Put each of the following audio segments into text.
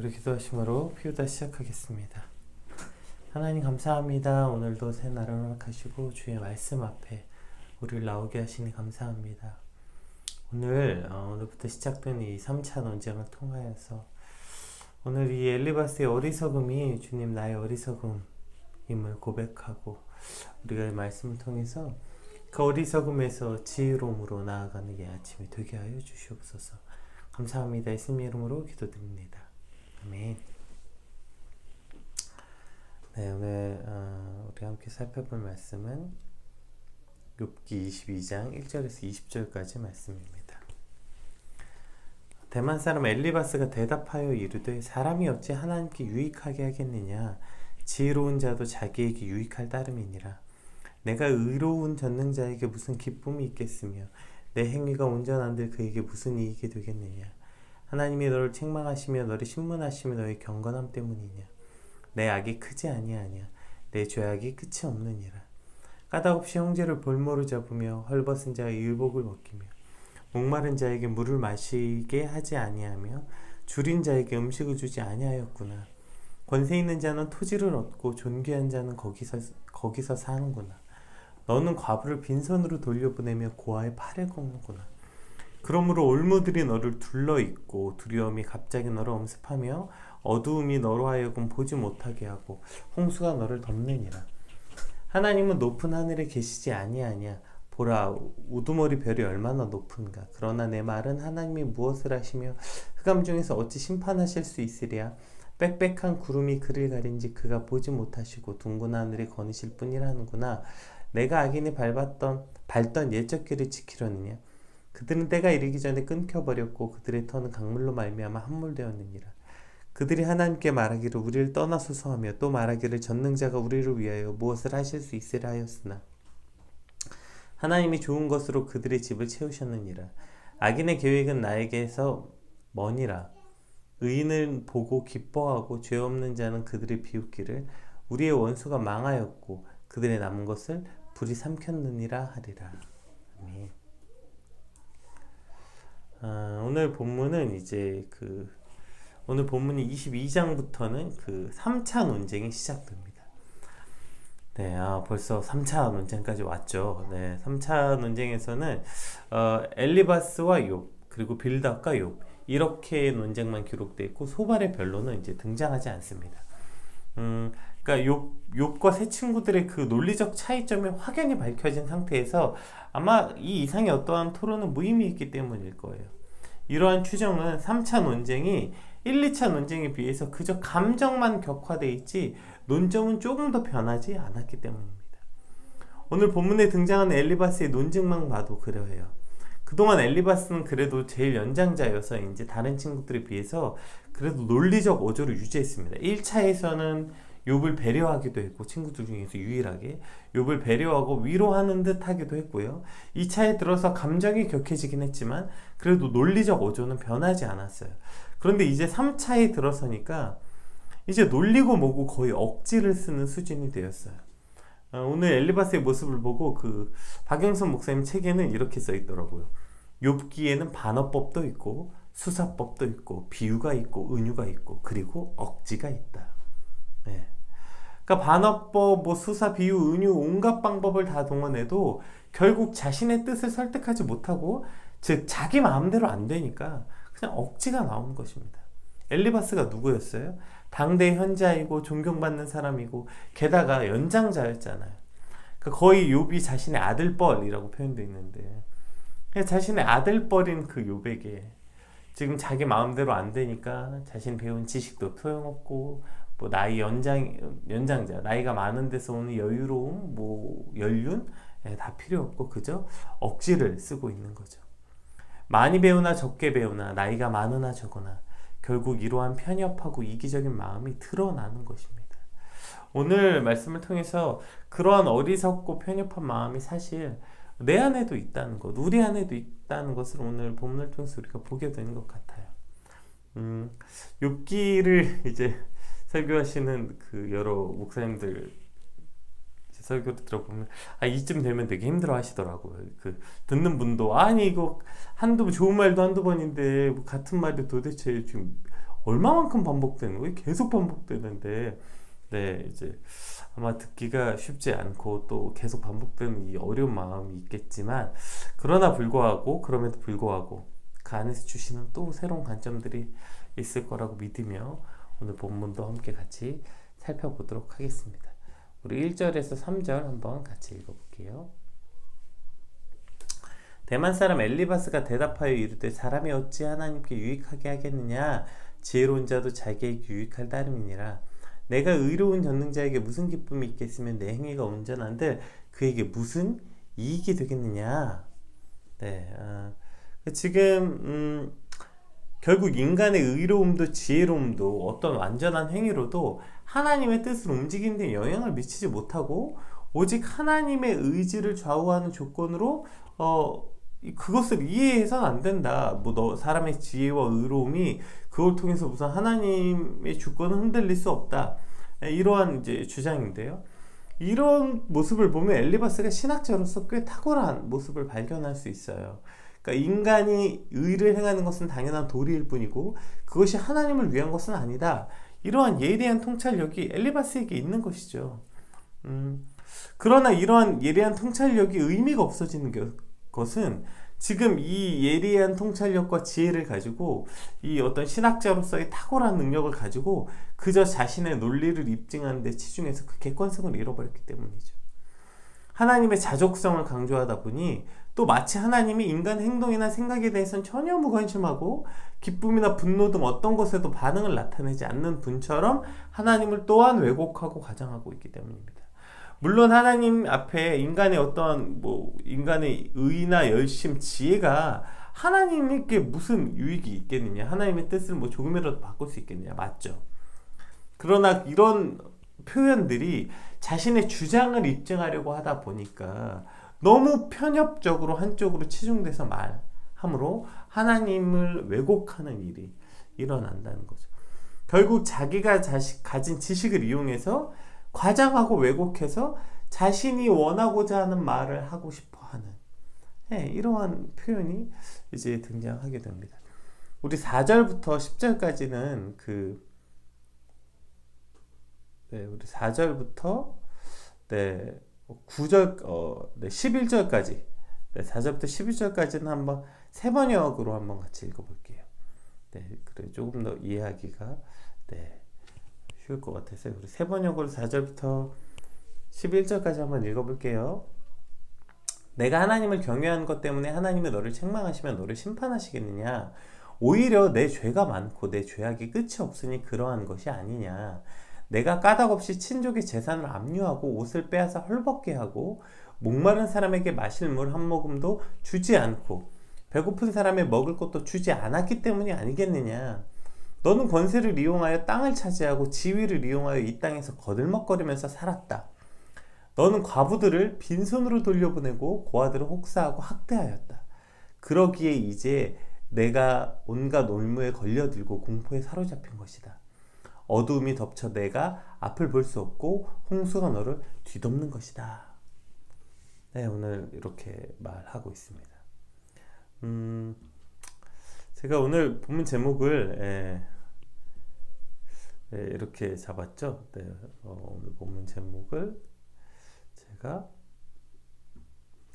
우리 기도하심으로 피우다 시작하겠습니다. 하나님 감사합니다. 오늘도 새 날을 허락하시고 주의 말씀 앞에 우리를 나오게 하시니 감사합니다. 오늘부터 시작된 이 3차 논쟁을 통하여서 오늘 이 엘리바스의 어리석음이 주님 나의 어리석음임을 고백하고 우리가 이 말씀을 통해서 그 어리석음에서 지혜로움으로 나아가는 이 아침이 되게 하여 주시옵소서. 감사합니다. 예수님 이름으로 기도드립니다. 아멘. 네, 오늘 우리 함께 살펴볼 말씀은 욥기 22장 1절에서 20절까지 말씀입니다. 대만 사람 엘리바스가 대답하여 이르되 사람이 어찌 하나님께 유익하게 하겠느냐. 지혜로운 자도 자기에게 유익할 따름이니라. 내가 의로운 전능자에게 무슨 기쁨이 있겠으며 내 행위가 온전한들 그에게 무슨 이익이 되겠느냐. 하나님이 너를 책망하시며 너를 신문하시며 너의 경건함 때문이냐. 내 악이 크지 아니하냐. 내 죄악이 끝이 없느니라. 까닭없이 형제를 볼모로 잡으며 헐벗은 자의 일복을 벗기며 목마른 자에게 물을 마시게 하지 아니하며 줄인 자에게 음식을 주지 아니하였구나. 권세 있는 자는 토지를 얻고 존귀한 자는 거기서 사는구나. 너는 과부를 빈손으로 돌려보내며 고아의 팔을 꺾는구나. 그러므로 올무들이 너를 둘러있고 두려움이 갑자기 너를 엄습하며 어두움이 너로 하여금 보지 못하게 하고 홍수가 너를 덮느니라. 하나님은 높은 하늘에 계시지 아니하냐. 보라, 우두머리 별이 얼마나 높은가. 그러나 내 말은 하나님이 무엇을 하시며 흑암 중에서 어찌 심판하실 수 있으랴. 빽빽한 구름이 그를 가린지 그가 보지 못하시고 둥근 하늘에 거니실 뿐이라는구나. 내가 악인이 밟던 옛적 길을 지키려느냐. 그들은 때가 이르기 전에 끊겨버렸고 그들의 터는 강물로 말미암아 함몰되었느니라. 그들이 하나님께 말하기를 우리를 떠나소서 하며 또 말하기를 전능자가 우리를 위하여 무엇을 하실 수 있으라 하였으나 하나님이 좋은 것으로 그들의 집을 채우셨느니라. 악인의 계획은 나에게서 머니라. 의인을 보고 기뻐하고 죄 없는 자는 그들을 비웃기를 우리의 원수가 망하였고 그들의 남은 것을 불이 삼켰느니라 하리라. 아멘. 오늘 본문은 오늘 본문이 22장부터는 그 3차 논쟁이 시작됩니다. 네, 벌써 3차 논쟁까지 왔죠. 네, 3차 논쟁에서는 엘리바스와 욥 그리고 빌닷과 욥 이렇게 논쟁만 기록되어 있고 소발의 변론은 이제 등장하지 않습니다. 그러니까 욥과 세 친구들의 그 논리적 차이점이 확연히 밝혀진 상태에서 아마 이 이상의 어떠한 토론은 무의미 있기 때문일 거예요. 이러한 추정은 3차 논쟁이 1, 2차 논쟁에 비해서 그저 감정만 격화되어 있지 논점은 조금 더 변하지 않았기 때문입니다. 오늘 본문에 등장하는 엘리바스의 논증만 봐도 그러해요. 그동안 엘리바스는 그래도 제일 연장자여서 이제 다른 친구들에 비해서 그래도 논리적 어조를 유지했습니다. 1차에서는 욥을 배려하기도 했고 친구들 중에서 유일하게 욥을 배려하고 위로하는 듯 하기도 했고요. 2차에 들어서 감정이 격해지긴 했지만 그래도 논리적 어조는 변하지 않았어요. 그런데 이제 3차에 들어서니까 이제 놀리고 뭐고 거의 억지를 쓰는 수준이 되었어요. 오늘 엘리바스의 모습을 보고 박영선 목사님 책에는 이렇게 써 있더라고요. 욥기에는 반어법도 있고 수사법도 있고 비유가 있고 은유가 있고 그리고 억지가 있다. 네. 그러니까 반어법, 수사, 비유, 은유 온갖 방법을 다 동원해도 결국 자신의 뜻을 설득하지 못하고 즉 자기 마음대로 안 되니까 그냥 억지가 나오는 것입니다. 엘리바스가 누구였어요? 당대 현자이고 존경받는 사람이고 게다가 연장자였잖아요. 그러니까 거의 욥이 자신의 아들뻘이라고 표현되어 있는데 자신의 아들뻘인 그 욥에게 지금 자기 마음대로 안 되니까 자신 배운 지식도 소용없고 나이 연장자 나이가 많은 데서 오는 여유로움 연륜 다 필요 없고 그저 억지를 쓰고 있는 거죠. 많이 배우나 적게 배우나 나이가 많으나 적으나 결국 이러한 편협하고 이기적인 마음이 드러나는 것입니다. 오늘 말씀을 통해서 그러한 어리석고 편협한 마음이 사실 내 안에도 있다는 것, 우리 안에도 있다는 것을 오늘 본문을 통해서 우리가 보게 되는 것 같아요. 욥기를 이제 설교하시는 그 여러 목사님들 설교를 들어보면 이쯤 되면 되게 힘들어 하시더라고요. 듣는 분도 아니 이거 좋은 말도 한두 번인데 같은 말이 도대체 지금 얼마만큼 반복되는 거예요? 계속 반복되는데, 네, 이제 아마 듣기가 쉽지 않고 또 계속 반복되는 이 어려운 마음이 있겠지만, 그럼에도 불구하고 그 안에서 주시는 또 새로운 관점들이 있을 거라고 믿으며 오늘 본문도 함께 같이 살펴보도록 하겠습니다. 우리 1절에서 3절 한번 같이 읽어볼게요. 대만 사람 엘리바스가 대답하여 이르되 사람이 어찌 하나님께 유익하게 하겠느냐, 지혜로운 자도 자기에게 유익할 따름이니라. 내가 의로운 전능자에게 무슨 기쁨이 있겠으면 내 행위가 온전한들 그에게 무슨 이익이 되겠느냐. 네, 지금 결국 인간의 의로움도 지혜로움도 어떤 완전한 행위로도 하나님의 뜻을 움직이는 데 영향을 미치지 못하고, 오직 하나님의 의지를 좌우하는 조건으로 그것을 이해해서는 안 된다. 사람의 지혜와 의로움이 그걸 통해서 무슨 하나님의 주권을 흔들릴 수 없다. 이러한 이제 주장인데요. 이런 모습을 보면 엘리바스가 신학자로서 꽤 탁월한 모습을 발견할 수 있어요. 그러니까 인간이 의를 행하는 것은 당연한 도리일 뿐이고 그것이 하나님을 위한 것은 아니다. 이러한 예리한 통찰력이 엘리바스에게 있는 것이죠. 그러나 이러한 예리한 통찰력이 의미가 없어지는 것은 지금 이 예리한 통찰력과 지혜를 가지고 이 어떤 신학자로서의 탁월한 능력을 가지고 그저 자신의 논리를 입증하는 데 치중해서 그 객관성을 잃어버렸기 때문이죠. 하나님의 자족성을 강조하다 보니 또 마치 하나님이 인간 행동이나 생각에 대해서는 전혀 무관심하고 기쁨이나 분노 등 어떤 것에도 반응을 나타내지 않는 분처럼 하나님을 또한 왜곡하고 가장하고 있기 때문입니다. 물론 하나님 앞에 인간의 인간의 의나 열심, 지혜가 하나님께 무슨 유익이 있겠느냐, 하나님의 뜻을 조금이라도 바꿀 수 있겠느냐, 맞죠? 그러나 이런 표현들이 자신의 주장을 입증하려고 하다 보니까 너무 편협적으로 한쪽으로 치중돼서 말함으로 하나님을 왜곡하는 일이 일어난다는 거죠. 결국 자기가 가진 지식을 이용해서 과장하고 왜곡해서 자신이 원하고자 하는 말을 하고 싶어 하는, 이러한 표현이 이제 등장하게 됩니다. 우리 4절부터 10절까지는 우리 4절부터 9절, 11절까지, 4절부터 11절까지는 한번 세 번역으로 한번 같이 읽어볼게요. 그래 조금 더 이해하기가 쉬울 것 같아서 우리 세 번역으로 4절부터 11절까지 한번 읽어볼게요. 내가 하나님을 경외하는 것 때문에 하나님이 너를 책망하시면 너를 심판하시겠느냐? 오히려 내 죄가 많고 내 죄악이 끝이 없으니 그러한 것이 아니냐? 내가 까닭없이 친족의 재산을 압류하고 옷을 빼앗아 헐벗게 하고 목마른 사람에게 마실 물 한 모금도 주지 않고 배고픈 사람에 먹을 것도 주지 않았기 때문이 아니겠느냐? 너는 권세를 이용하여 땅을 차지하고 지위를 이용하여 이 땅에서 거들먹거리면서 살았다. 너는 과부들을 빈손으로 돌려보내고 고아들을 혹사하고 학대하였다. 그러기에 이제 내가 온갖 올무에 걸려들고 공포에 사로잡힌 것이다. 어두움이 덮쳐 내가 앞을 볼 수 없고 홍수가 너를 뒤덮는 것이다. 오늘 이렇게 말하고 있습니다. 제가 오늘 본문 제목을 이렇게 잡았죠. 오늘 본문 제목을 제가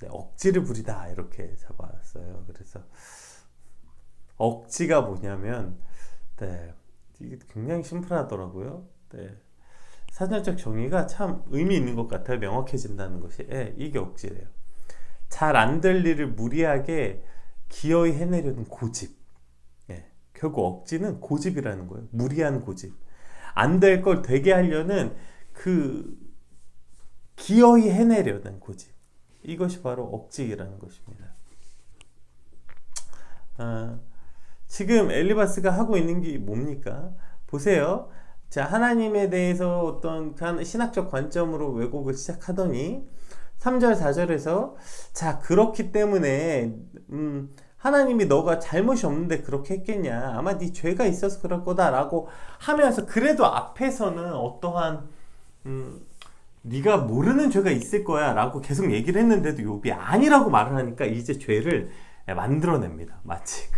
억지를 부리다 이렇게 잡았어요. 그래서 억지가 뭐냐면 이게 굉장히 심플하더라고요. 사전적 정의가 참 의미 있는 것 같아요. 명확해진다는 것이. 이게 억지래요. 잘 안 될 일을 무리하게 기어이 해내려는 고집. 결국 억지는 고집이라는 거예요. 무리한 고집. 안 될 걸 되게 하려는 기어이 해내려는 고집. 이것이 바로 억지라는 것입니다. 지금 엘리바스가 하고 있는 게 뭡니까? 보세요. 자, 하나님에 대해서 어떤 신학적 관점으로 왜곡을 시작하더니 3절 4절에서 자, 그렇기 때문에 하나님이 너가 잘못이 없는데 그렇게 했겠냐, 아마 네 죄가 있어서 그럴 거다 라고 하면서, 그래도 앞에서는 어떠한 네가 모르는 죄가 있을 거야 라고 계속 얘기를 했는데도 욥이 아니라고 말을 하니까 이제 죄를 만들어냅니다. 마치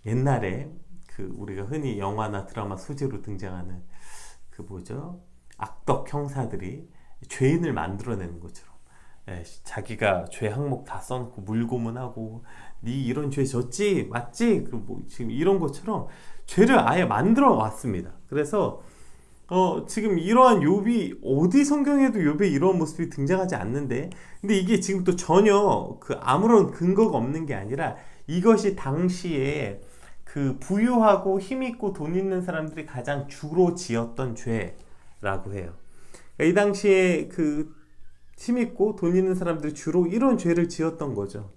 옛날에 그 우리가 흔히 영화나 드라마 소재로 등장하는 그 뭐죠? 악덕 형사들이 죄인을 만들어내는 것처럼, 자기가 죄 항목 다 써놓고 물고문하고 네 이런 죄 졌지 맞지? 그 뭐 지금 이런 것처럼 죄를 아예 만들어 왔습니다. 그래서 지금 이러한 욥이 어디 성경에도 욥의 이런 모습이 등장하지 않는데, 근데 이게 지금 또 전혀 그 아무런 근거가 없는 게 아니라 이것이 당시에 그 부유하고 힘 있고 돈 있는 사람들이 가장 주로 지었던 죄라고 해요. 이 당시에 그 힘 있고 돈 있는 사람들이 주로 이런 죄를 지었던 거죠.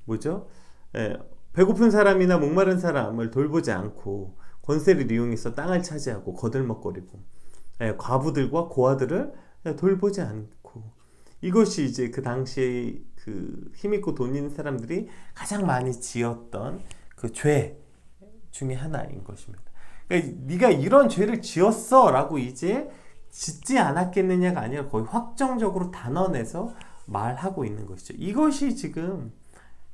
뭐죠? 배고픈 사람이나 목마른 사람을 돌보지 않고 권세를 이용해서 땅을 차지하고 거들먹거리고, 과부들과 고아들을 돌보지 않고, 이것이 이제 그 당시에 그 힘있고 돈 있는 사람들이 가장 많이 지었던 그 죄 중에 하나인 것입니다. 그러니까 네가 이런 죄를 지었어 라고 이제 짓지 않았겠느냐가 아니라 거의 확정적으로 단언해서 말하고 있는 것이죠. 이것이 지금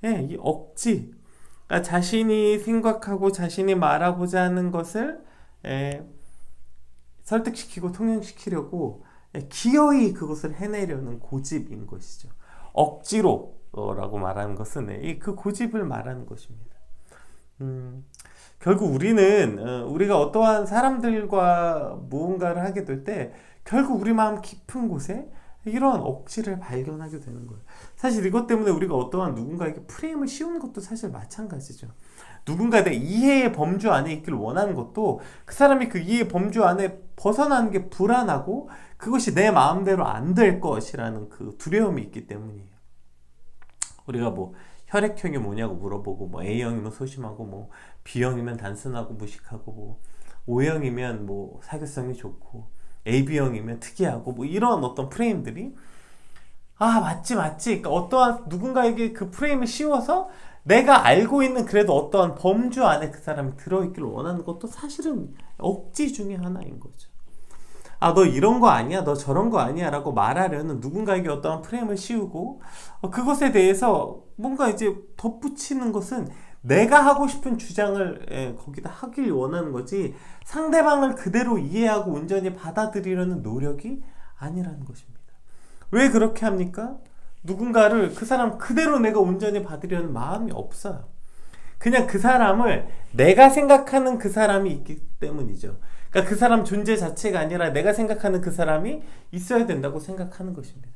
이 억지, 그러니까 자신이 생각하고 자신이 말하고자 하는 것을 설득시키고 통용시키려고 기어이 그것을 해내려는 고집인 것이죠. 억지로 라고 말하는 것은 그 고집을 말하는 것입니다. 결국 우리가 어떠한 사람들과 무언가를 하게 될 때 결국 우리 마음 깊은 곳에 이런 억지를 발견하게 되는 거예요. 사실 이것 때문에 우리가 어떠한 누군가에게 프레임을 씌우는 것도 사실 마찬가지죠. 누군가 내 이해의 범주 안에 있기를 원하는 것도 그 사람이 그 이해의 범주 안에 벗어나는 게 불안하고 그것이 내 마음대로 안 될 것이라는 그 두려움이 있기 때문이에요. 우리가 뭐 혈액형이 뭐냐고 물어보고, 뭐 A형이면 소심하고, 뭐 B형이면 단순하고 무식하고, 뭐 O형이면 뭐 사교성이 좋고, AB형이면 특이하고, 뭐 이런 어떤 프레임들이 맞지 그러니까 어떠한 누군가에게 그 프레임을 씌워서 내가 알고 있는 그래도 어떠한 범주 안에 그 사람이 들어있기를 원하는 것도 사실은 억지 중에 하나인 거죠. 너 이런 거 아니야, 너 저런 거 아니야 라고 말하려는 누군가에게 어떠한 프레임을 씌우고 그것에 대해서 뭔가 이제 덧붙이는 것은 내가 하고 싶은 주장을 거기다 하길 원하는 거지, 상대방을 그대로 이해하고 온전히 받아들이려는 노력이 아니라는 것입니다. 왜 그렇게 합니까? 누군가를 그 사람 그대로 내가 온전히 받으려는 마음이 없어요. 그냥 그 사람을 내가 생각하는 그 사람이 있기 때문이죠. 그러니까 그 사람 존재 자체가 아니라 내가 생각하는 그 사람이 있어야 된다고 생각하는 것입니다.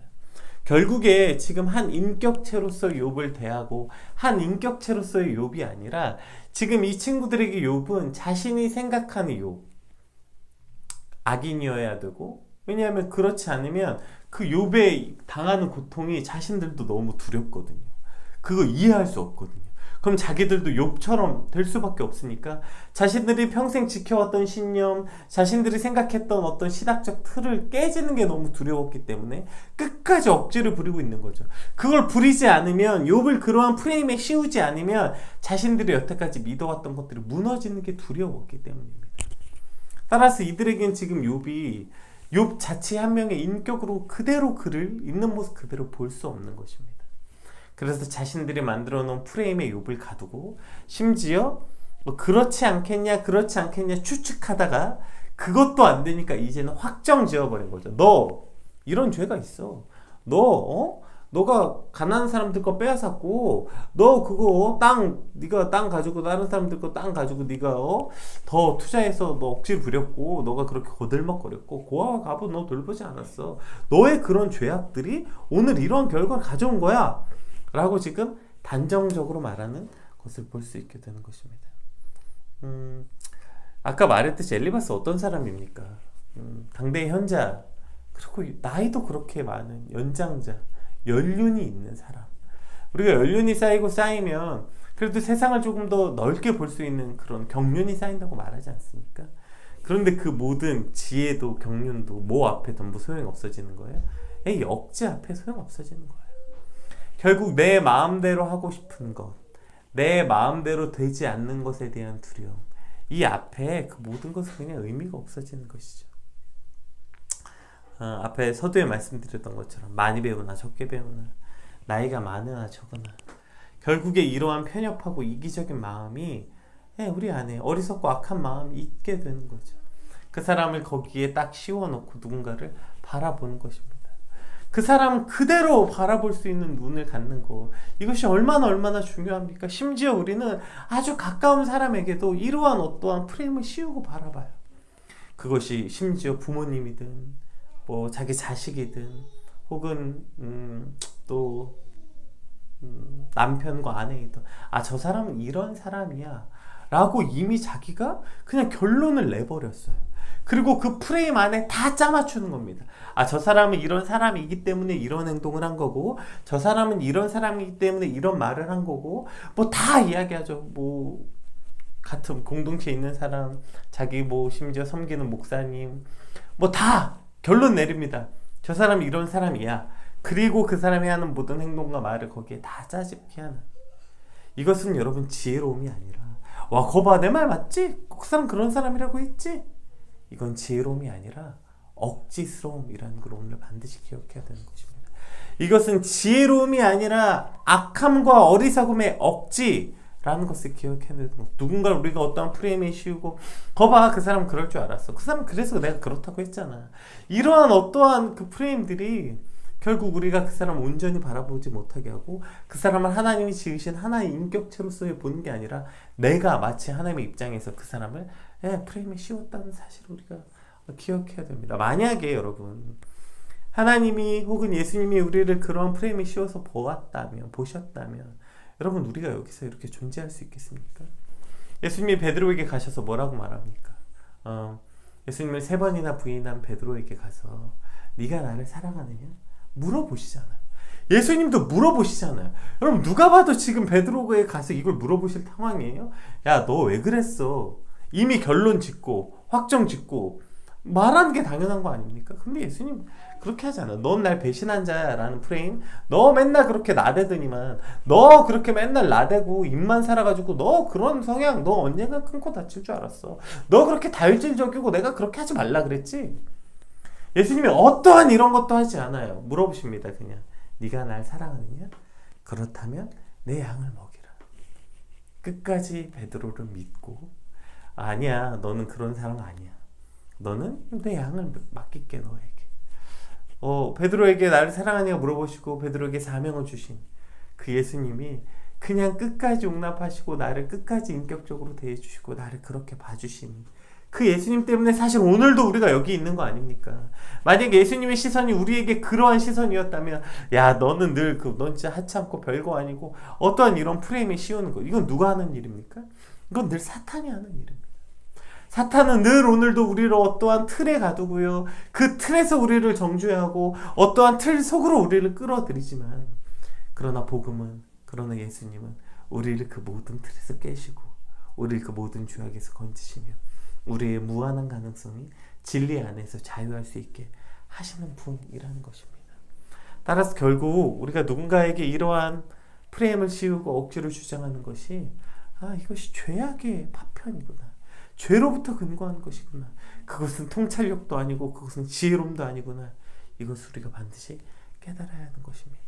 결국에 지금 한 인격체로서 욥을 대하고 한 인격체로서의 욥이 아니라 지금 이 친구들에게 욥은 자신이 생각하는 욥, 악인이어야 되고, 왜냐하면 그렇지 않으면 그 욥의 당하는 고통이 자신들도 너무 두렵거든요. 그거 이해할 수 없거든요. 그럼 자기들도 욥처럼 될 수밖에 없으니까 자신들이 평생 지켜왔던 신념, 자신들이 생각했던 어떤 시각적 틀을 깨지는 게 너무 두려웠기 때문에 끝까지 억지를 부리고 있는 거죠. 그걸 부리지 않으면, 욥을 그러한 프레임에 씌우지 않으면 자신들이 여태까지 믿어왔던 것들이 무너지는 게 두려웠기 때문입니다. 따라서 이들에겐 지금 욥 자체 한 명의 인격으로 그대로 그를 있는 모습 그대로 볼 수 없는 것입니다. 그래서 자신들이 만들어 놓은 프레임에 욥을 가두고, 심지어 그렇지 않겠냐 추측하다가 그것도 안 되니까 이제는 확정 지어버린 거죠. 너 이런 죄가 있어. 너가 가난한 사람들 거 빼앗았고, 너 그거 네가 땅 가지고 다른 사람들 거 땅 가지고 네가 더 투자해서 너 억지를 부렸고, 너가 그렇게 거들먹거렸고, 고아와 과부 너 돌보지 않았어. 너의 그런 죄악들이 오늘 이런 결과를 가져온 거야 라고 지금 단정적으로 말하는 것을 볼 수 있게 되는 것입니다. 아까 말했듯이 엘리바스 어떤 사람입니까? 당대의 현자, 그리고 나이도 그렇게 많은 연장자, 연륜이 있는 사람. 우리가 연륜이 쌓이면 그래도 세상을 조금 더 넓게 볼 수 있는 그런 경륜이 쌓인다고 말하지 않습니까? 그런데 그 모든 지혜도 경륜도 뭐 앞에 전부 소용이 없어지는 거예요? 이 억지 앞에 소용 없어지는 거예요. 결국 내 마음대로 하고 싶은 것, 내 마음대로 되지 않는 것에 대한 두려움, 이 앞에 그 모든 것은 그냥 의미가 없어지는 것이죠. 앞에 서두에 말씀드렸던 것처럼 많이 배우나 적게 배우나, 나이가 많으나 적으나, 결국에 이러한 편협하고 이기적인 마음이 우리 안에 어리석고 악한 마음이 있게 되는 거죠. 그 사람을 거기에 딱 씌워놓고 누군가를 바라보는 것입니다. 그 사람 그대로 바라볼 수 있는 눈을 갖는 거, 이것이 얼마나 중요합니까? 심지어 우리는 아주 가까운 사람에게도 이러한 어떠한 프레임을 씌우고 바라봐요. 그것이 심지어 부모님이든 뭐 자기 자식이든 혹은 또 남편과 아내이든, 저 사람은 이런 사람이야 라고 이미 자기가 그냥 결론을 내버렸어요. 그리고 그 프레임 안에 다 짜맞추는 겁니다. 저 사람은 이런 사람이기 때문에 이런 행동을 한 거고, 저 사람은 이런 사람이기 때문에 이런 말을 한 거고, 뭐 다 이야기하죠. 뭐 같은 공동체에 있는 사람, 자기 뭐 심지어 섬기는 목사님, 뭐 다 결론 내립니다. 저 사람이 이런 사람이야. 그리고 그 사람이 하는 모든 행동과 말을 거기에 다 짜집게 하는, 이것은 여러분 지혜로움이 아니라, 와 거봐 내 말 맞지? 그 사람 그런 사람이라고 했지? 이건 지혜로움이 아니라 억지스러움이라는 걸 오늘 반드시 기억해야 되는 것입니다. 이것은 지혜로움이 아니라 악함과 어리석음의 억지라는 것을 기억해야 되는 것. 누군가 우리가 어떠한 프레임에 씌우고, 거봐 그 사람 그럴 줄 알았어, 그 사람 그래서 내가 그렇다고 했잖아, 이러한 어떠한 그 프레임들이 결국 우리가 그 사람을 온전히 바라보지 못하게 하고, 그 사람을 하나님이 지으신 하나의 인격체로서의 보는 게 아니라 내가 마치 하나님의 입장에서 그 사람을 프레임에 씌웠다는 사실을 우리가 기억해야 됩니다. 만약에 여러분 하나님이 혹은 예수님이 우리를 그런 프레임에 씌워서 보셨다면 여러분 우리가 여기서 이렇게 존재할 수 있겠습니까? 예수님이 베드로에게 가셔서 뭐라고 말합니까? 예수님을 3번이나 부인한 베드로에게 가서 네가 나를 사랑하느냐? 물어보시잖아요. 예수님도 물어보시잖아요. 여러분 누가 봐도 지금 베드로에 가서 이걸 물어보실 상황이에요? 야 너 왜 그랬어? 이미 결론 짓고 확정 짓고 말하는 게 당연한 거 아닙니까? 근데 예수님 그렇게 하잖아. 넌 날 배신한 자야 라는 프레임, 너 맨날 그렇게 나대더니만, 너 그렇게 맨날 나대고 입만 살아가지고 너 그런 성향, 너 언젠가 큰 코 다칠 줄 알았어. 너 그렇게 다혈질적이고 내가 그렇게 하지 말라 그랬지? 예수님이 어떠한 이런 것도 하지 않아요. 물어보십니다. 그냥 네가 날 사랑하느냐? 그렇다면 내 양을 먹이라. 끝까지 베드로를 믿고, 아니야 너는 그런 사람 아니야, 너는 내 양을 맡길게 너에게. 베드로에게 나를 사랑하냐고 물어보시고 베드로에게 사명을 주신 그 예수님이 그냥 끝까지 용납하시고 나를 끝까지 인격적으로 대해주시고 나를 그렇게 봐주신 그 예수님 때문에 사실 오늘도 우리가 여기 있는 거 아닙니까? 만약에 예수님의 시선이 우리에게 그러한 시선이었다면, 야 너는 늘 넌 진짜 하찮고 별거 아니고, 어떠한 이런 프레임에 씌우는 거, 이건 누가 하는 일입니까? 이건 늘 사탄이 하는 일입니다. 사탄은 늘 오늘도 우리를 어떠한 틀에 가두고요, 그 틀에서 우리를 정죄하고 어떠한 틀 속으로 우리를 끌어들이지만, 그러나 복음은, 그러나 예수님은 우리를 그 모든 틀에서 깨시고 우리를 그 모든 죄악에서 건지시며 우리의 무한한 가능성이 진리 안에서 자유할 수 있게 하시는 분이라는 것입니다. 따라서 결국 우리가 누군가에게 이러한 프레임을 씌우고 억지를 주장하는 것이, 이것이 죄악의 파편이구나, 죄로부터 근거한 것이구나, 그것은 통찰력도 아니고 그것은 지혜로움도 아니구나, 이것을 우리가 반드시 깨달아야 하는 것입니다.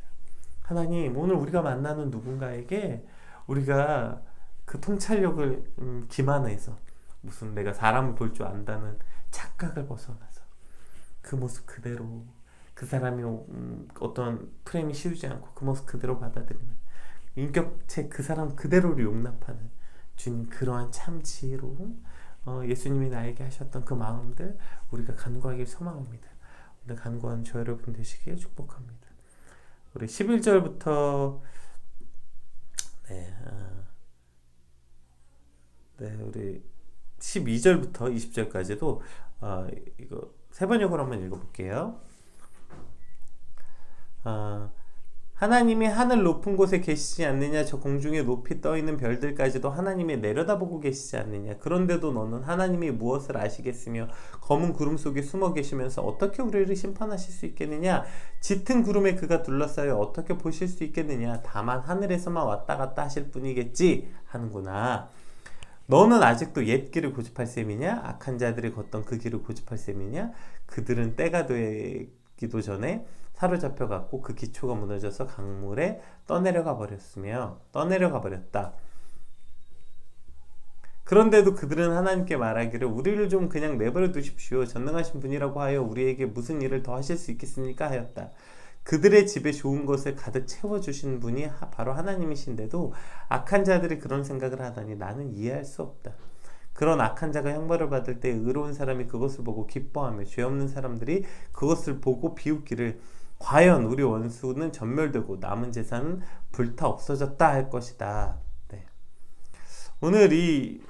하나님, 오늘 우리가 만나는 누군가에게 우리가 그 통찰력을 기만해서 무슨 내가 사람을 볼 줄 안다는 착각을 벗어나서 그 모습 그대로, 그 사람이 어떤 프레임이 씌우지 않고 그 모습 그대로 받아들이는 인격체, 그 사람 그대로를 용납하는 주님, 그러한 참 지혜로움, 예수님이 나에게 하셨던 그 마음들 우리가 간구하길 소망합니다. 오늘 간구하는 저 여러분 되시길 축복합니다. 우리 11절부터 우리 12절부터 20절까지도 이거 세번역으로 한번 읽어볼게요. 하나님이 하늘 높은 곳에 계시지 않느냐? 저 공중에 높이 떠있는 별들까지도 하나님이 내려다보고 계시지 않느냐? 그런데도 너는 하나님이 무엇을 아시겠으며 검은 구름 속에 숨어 계시면서 어떻게 우리를 심판하실 수 있겠느냐? 짙은 구름에 그가 둘러싸여 어떻게 보실 수 있겠느냐? 다만 하늘에서만 왔다 갔다 하실 뿐이겠지 하는구나. 너는 아직도 옛 길을 고집할 셈이냐? 악한 자들이 걷던 그 길을 고집할 셈이냐? 그들은 때가 되기도 전에 사로잡혀갔고 그 기초가 무너져서 강물에 떠내려가 버렸다. 그런데도 그들은 하나님께 말하기를 우리를 좀 그냥 내버려 두십시오. 전능하신 분이라고 하여 우리에게 무슨 일을 더 하실 수 있겠습니까? 하였다. 그들의 집에 좋은 것을 가득 채워주신 분이 바로 하나님이신데도 악한 자들이 그런 생각을 하다니 나는 이해할 수 없다. 그런 악한 자가 형벌을 받을 때 의로운 사람이 그것을 보고 기뻐하며 죄 없는 사람들이 그것을 보고 비웃기를 과연 우리 원수는 전멸되고 남은 재산은 불타 없어졌다 할 것이다. 네. 오늘 이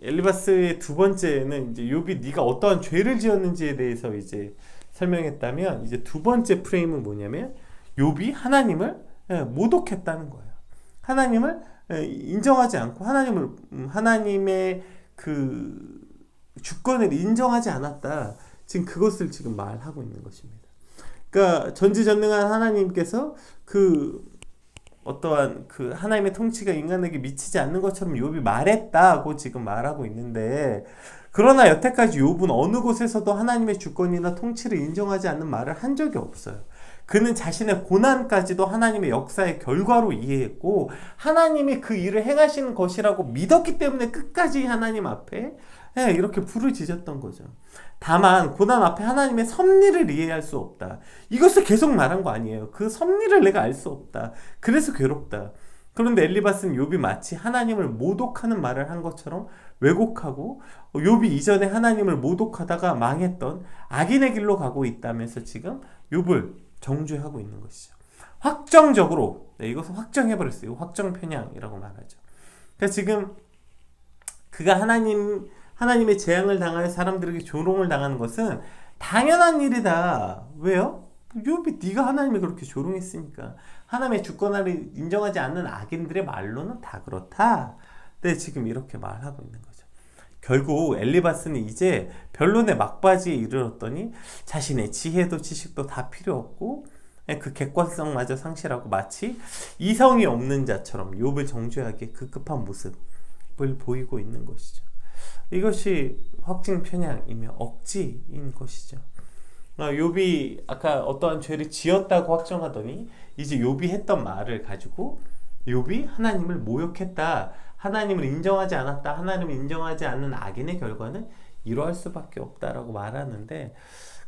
엘리바스의 두 번째는 이제 욥이 네가 어떠한 죄를 지었는지에 대해서 이제 설명했다면, 이제 두 번째 프레임은 뭐냐면 욥이 하나님을 모독했다는 거예요. 하나님을 인정하지 않고 하나님의 그 주권을 인정하지 않았다. 지금 그것을 지금 말하고 있는 것입니다. 그러니까 전지전능한 하나님께서 어떠한 하나님의 통치가 인간에게 미치지 않는 것처럼 욥이 말했다고 지금 말하고 있는데, 그러나 여태까지 욥은 어느 곳에서도 하나님의 주권이나 통치를 인정하지 않는 말을 한 적이 없어요. 그는 자신의 고난까지도 하나님의 역사의 결과로 이해했고 하나님이 그 일을 행하시는 것이라고 믿었기 때문에 끝까지 하나님 앞에 이렇게 부르짖었던 거죠. 다만 고난 앞에 하나님의 섭리를 이해할 수 없다. 이것을 계속 말한 거 아니에요. 그 섭리를 내가 알 수 없다. 그래서 괴롭다. 그런데 엘리바스는 욥이 마치 하나님을 모독하는 말을 한 것처럼 왜곡하고, 욥이 이전에 하나님을 모독하다가 망했던 악인의 길로 가고 있다면서 지금 욥을 정죄하고 있는 것이죠. 확정적으로, 이것은 확정해버렸어요. 확정 편향이라고 말하죠. 그러니까 지금 그가 하나님의 재앙을 당하여 사람들에게 조롱을 당하는 것은 당연한 일이다. 왜요? 욥이 네가 하나님이 그렇게 조롱했으니까. 하나님의 주권을 인정하지 않는 악인들의 말로는 다 그렇다. 네, 지금 이렇게 말하고 있는 거죠. 결국 엘리바스는 이제 변론의 막바지에 이르렀더니 자신의 지혜도 지식도 다 필요 없고 그 객관성마저 상실하고 마치 이성이 없는 자처럼 욥을 정죄하기에 급급한 모습을 보이고 있는 것이죠. 이것이 확증 편향이며 억지인 것이죠. 욥이 아까 어떠한 죄를 지었다고 확정하더니 이제 욥이 했던 말을 가지고 욥이 하나님을 모욕했다, 하나님을 인정하지 않았다, 하나님을 인정하지 않는 악인의 결과는 이러할 수밖에 없다라고 말하는데,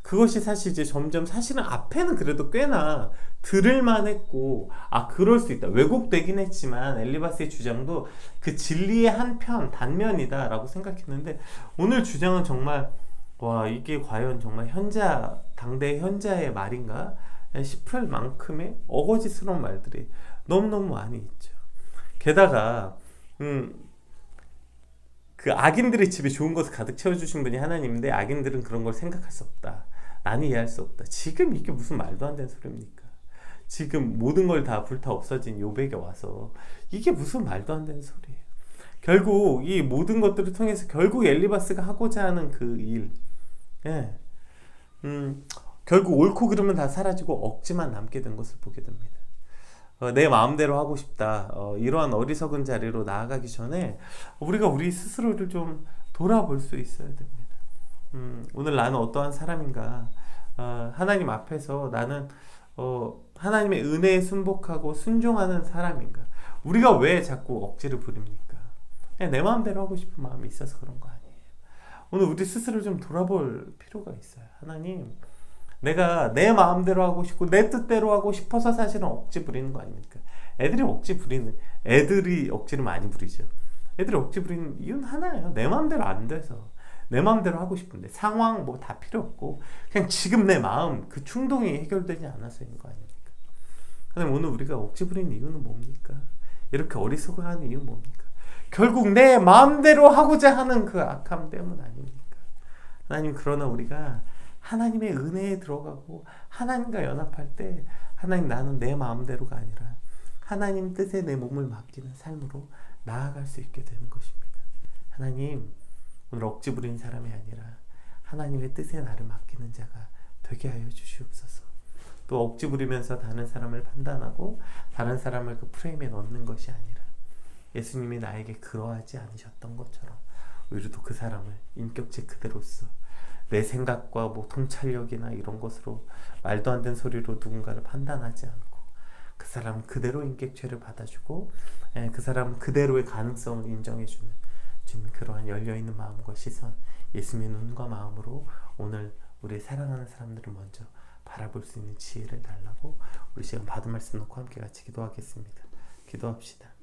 그것이 사실 이제 점점 사실은 앞에는 그래도 꽤나 들을만 했고 그럴 수 있다, 왜곡되긴 했지만 엘리바스의 주장도 그 진리의 한편 단면이다 라고 생각했는데, 오늘 주장은 정말 와, 이게 과연 정말 당대 현자의 말인가 싶을 만큼의 어거지스러운 말들이 너무너무 많이 있죠. 게다가 그 악인들의 집에 좋은 것을 가득 채워주신 분이 하나님인데 악인들은 그런 걸 생각할 수 없다, 나는 이해할 수 없다. 지금 이게 무슨 말도 안 되는 소리입니까? 지금 모든 걸 다 불타 없어진 욥에게 와서 이게 무슨 말도 안 되는 소리예요. 결국 이 모든 것들을 통해서 결국 엘리바스가 하고자 하는 그 일, 결국 옳고 그름은 다 사라지고 억지만 남게 된 것을 보게 됩니다. 내 마음대로 하고 싶다, 이러한 어리석은 자리로 나아가기 전에 우리가 우리 스스로를 좀 돌아볼 수 있어야 됩니다. 오늘 나는 어떠한 사람인가, 하나님 앞에서 나는 하나님의 은혜에 순복하고 순종하는 사람인가. 우리가 왜 자꾸 억지를 부립니까? 그냥 내 마음대로 하고 싶은 마음이 있어서 그런 거 아니에요. 오늘 우리 스스로 좀 돌아볼 필요가 있어요. 하나님, 내가 내 마음대로 하고 싶고 내 뜻대로 하고 싶어서 사실은 억지 부리는 거 아닙니까? 애들이 억지를 많이 부리죠. 애들이 억지 부리는 이유는 하나예요. 내 마음대로 안 돼서. 내 마음대로 하고 싶은데 상황 뭐 다 필요 없고 그냥 지금 내 마음 그 충동이 해결되지 않아서인 거 아닙니까? 하나님, 오늘 우리가 억지 부리는 이유는 뭡니까? 이렇게 어리석어하는 이유는 뭡니까? 결국 내 마음대로 하고자 하는 그 악함 때문 아닙니까? 하나님, 그러나 우리가 하나님의 은혜에 들어가고 하나님과 연합할 때 하나님, 나는 내 마음대로가 아니라 하나님 뜻에 내 몸을 맡기는 삶으로 나아갈 수 있게 되는 것입니다. 하나님, 오늘 억지 부리는 사람이 아니라 하나님의 뜻에 나를 맡기는 자가 되게 하여 주시옵소서. 또 억지 부리면서 다른 사람을 판단하고 다른 사람을 그 프레임에 넣는 것이 아니라 예수님이 나에게 그러하지 않으셨던 것처럼 우리도 그 사람을 인격체 그대로서 내 생각과 뭐 통찰력이나 이런 것으로 말도 안 되는 소리로 누군가를 판단하지 않고 그 사람 그대로 인격체를 받아주고 그 사람 그대로의 가능성을 인정해주는 주님 그러한 열려있는 마음과 시선, 예수님의 눈과 마음으로 오늘 우리 사랑하는 사람들을 먼저 바라볼 수 있는 지혜를 달라고 우리 시간 받은 말씀 놓고 함께 같이 기도하겠습니다. 기도합시다.